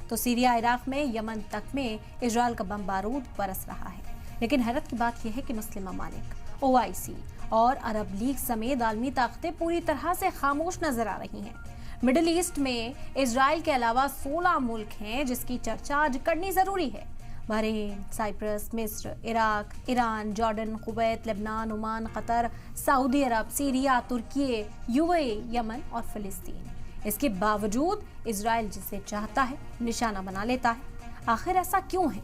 तो Syria, Iraq में, Yemen तक में इजरायल का बम बारूद बरस रहा है। लेकिन हैरत की बात यह है कि मुस्लिम ममालिक, OIC और अरब लीग समेत आलमी ताकतें पूरी तरह से खामोश नजर आ रही हैं। मिडिल ईस्ट में इजरायल के अलावा 16 मुल्क हैं जिसकी चर्चा आज करनी जरूरी है। बहरीन, साइप्रस, मिस्र, Iraq, Iran, Jordan, Kuwait, Lebanon, Oman, Qatar, Saudi Arab, Syria, Turkey, UAE, Yemen और फिलिस्तीन। इसके बावजूद इजरायल जिसे चाहता है निशाना बना लेता है। आखिर ऐसा क्यों है?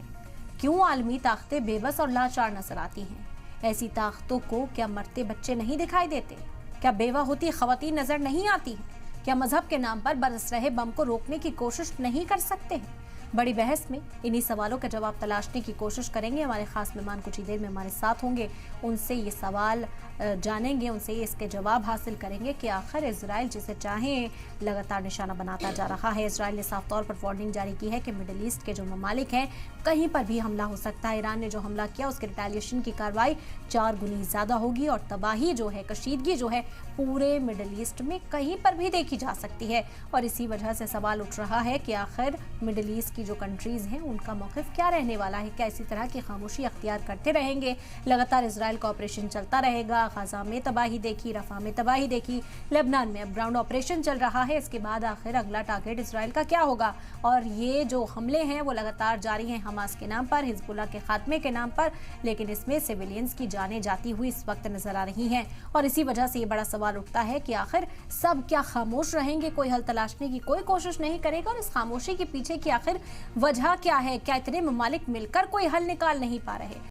क्यों आलमी ताकतें बेबस और लाचार नजर आती हैं? ऐसी ताकतों को क्या मरते बच्चे नहीं दिखाई देते? क्या बेवा होती खवातीन नजर नहीं आती हैं? क्या मजहब के नाम पर बरस रहे बम को रोकने की कोशिश नहीं कर सकते हैं? बड़ी बहस में इन्हीं सवालों का जवाब तलाशने की कोशिश करेंगे। हमारे खास मेहमान कुछ ही देर में हमारे साथ होंगे, उनसे ये सवाल जानेंगे, उनसे इसके जवाब हासिल करेंगे कि आखिर इजराइल जिसे चाहें लगातार निशाना बनाता जा रहा है। इजराइल ने साफ तौर पर वार्निंग जारी की है कि मिडिल ईस्ट के जो ममालिक हैं कहीं पर भी हमला हो सकता है। ईरान ने जो हमला किया उसके रिटेलिएशन की कार्रवाई 4 गुनी ज्यादा होगी और तबाही जो है, कशीदगी जो है पूरे मिडिल ईस्ट में कहीं पर भी देखी जा सकती है। और इसी वजह से सवाल उठ रहा है कि आखिर मिडिल ईस्ट की जो कंट्रीज हैं उनका मौक़िफ़ क्या रहने वाला है? क्या इसी तरह की खामोशी अख्तियार करते रहेंगे? लगातार इजराइल का ऑपरेशन चलता रहेगा। गाजा में तबाही देखी, रफा में तबाही देखी, लेबनान में अब ग्राउंड ऑपरेशन चल रहा है। इसके बाद आखिर अगला टारगेट इजराइल का क्या होगा? और ये जो हमले हैं वो लगातार जारी हैं हमास के नाम पर, हिजबुल्लाह के खात्मे के नाम पर, लेकिन इसमें सिविलियंस की जानें जाती हुई इस वक्त नजर आ रही हैं। और इसी वजह से ये बड़ा सवाल उठता है कि आखिर सब क्या खामोश रहेंगे? कोई हल तलाशने की कोई कोशिश नहीं करेगा? और इस खामोशी के पीछे की आखिर वजह क्या है? क्या इतने ममालिक मिलकर कोई हल निकाल नहीं पा रहे?